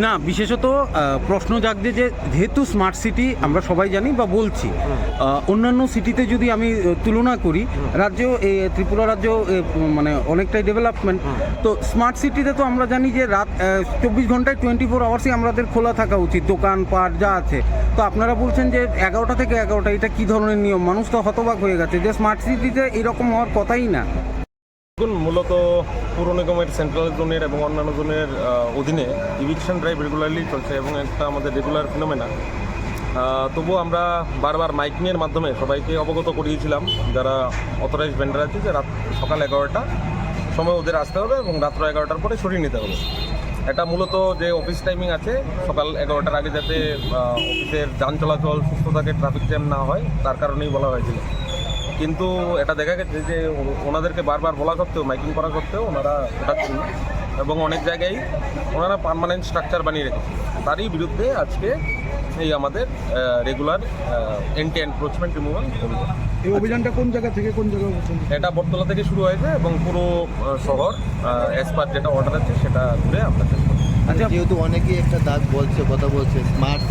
না, বিশেষত প্রশ্ন জাগছে যে যেহেতু স্মার্ট সিটি আমরা সবাই জানি বা বলছি, অন্যান্য সিটিতে যদি আমি তুলনা করি, রাজ্য ত্রিপুরা রাজ্য মানে অনেকটাই ডেভেলপমেন্ট। তো স্মার্ট সিটিতে তো আমরা জানি যে রাত 24 ঘন্টায় 24 আওয়ার্সই আমাদের খোলা থাকা উচিত, দোকান পাট যা আছে। তো আপনারা বলছেন যে 11টা থেকে 11টা, এটা কী ধরনের নিয়ম? মানুষ তো হতবাক হয়ে গেছে যে স্মার্ট সিটিতে এরকম হওয়ার কথাই না। দেখুন, মূলত পৌর নিগমের সেন্ট্রাল জোনের এবং অন্যান্য জোনের অধীনে ইভিকশন ড্রাইভ রেগুলারলি চলছে এবং একটা আমাদের রেগুলার ফিনোমেনা। তবুও আমরা বারবার মাইকিংয়ের মাধ্যমে সবাইকে অবগত করিয়েছিলাম যারা অথরাইজ ভেন্ডার আছে যে সকাল 11টা সময় ওদের আসতে হবে এবং রাত্র 11টার পরে সরিয়ে নিতে হবে। এটা মূলত যে অফিস টাইমিং আছে সকাল 11টার আগে যাতে অফিসের যান চলাচল সুস্থ থাকে, ট্রাফিক জ্যাম না হয়, তার কারণেই বলা হয়েছিল। কিন্তু এটা দেখা গেছে যে ওনাদেরকে বারবার বলা করতেও, মাইকিং করা করতেও ওনারা ওঠাচ্ছেন না এবং অনেক জায়গায় ওনারা পার্মানেন্ট স্ট্রাকচার বানিয়ে রেখেছে। তারই বিরুদ্ধে আজকে এই আমাদের রেগুলার এন্টি এনক্রোচমেন্ট রিমুভাল অভিযান। এই অভিযানটা কোন জায়গা থেকে কোন জায়গা? এটা বটতলা থেকে শুরু হয়েছে এবং পুরো শহর অ্যাজ পার যেটা অর্ডার আছে সেটা ঘুরে আমরা শেষ করব। আচ্ছা, যেহেতু অনেকেই একটা দাগ কথা বলছে স্মার্ট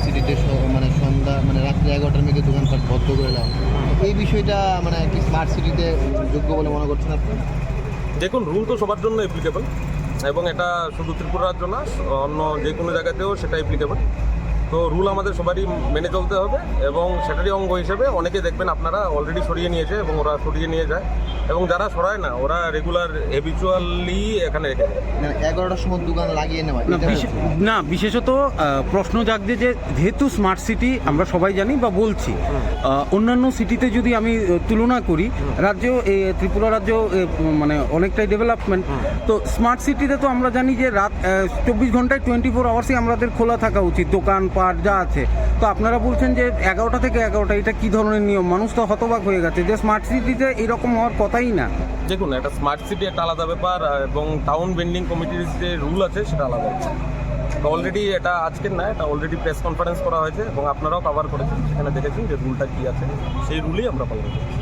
সিটিতে মানে সন্ধ্যা মানে রাত্রি 11টার মধ্যে দোকানপাট বন্ধ করে দেওয়া, এই বিষয়টা মানে কি স্মার্ট সিটিতে যোগ্য বলে মনে করছেন আপনি? দেখুন, রুল তো সবার জন্য অ্যাপ্লিকেবল এবং এটা শুধু ত্রিপুরার জন্য, অন্য যে কোনো জায়গাতেও সেটা অ্যাপ্লিকেবল। তো রুল আমাদের সবারই মেনে চলতে হবে এবং সেটারই অঙ্গ হিসেবে অনেকে দেখবেন আপনারা অলরেডি সরিয়ে নিয়েছে এবং ওরা সরিয়ে নিয়ে যায় এবং যারা সরায় না ওরা রেগুলার হ্যাবিচুয়ালি এখানে রেখে দেয়। 11টার সময় দোকান লাগিয়ে নেওয়া না, বিশেষত প্রশ্ন জাগছে যে যেহেতু স্মার্ট সিটি আমরা সবাই জানি বা বলছি, অন্যান্য সিটিতে যদি আমি তুলনা করি, রাজ্য ত্রিপুরা রাজ্য মানে অনেকটাই ডেভেলপমেন্ট। তো স্মার্ট সিটিতে তো আমরা জানি যে রাত 24 ঘন্টায় 24 আওয়ার্সই আমাদের খোলা থাকা উচিত, দোকান পাট যা আছে। তো আপনারা বলছেন যে 11টা থেকে 11টা, এটা কী ধরনের নিয়ম? মানুষ তো হতবাক হয়ে গেছে যে স্মার্ট সিটিতে এরকম হওয়ার কথাই না। দেখুন, একটা স্মার্ট সিটি একটা আলাদা ব্যাপার এবং টাউন বেন্ডিং কমিটির যে রুল আছে সেটা আলাদা আছে। তো অলরেডি এটা আজকের না, এটা অলরেডি প্রেস কনফারেন্স করা হয়েছে এবং আপনারাও কভার করেছেন, সেখানে দেখেছেন যে রুলটা কী আছে, সেই রুলই আমরা পালন করছি।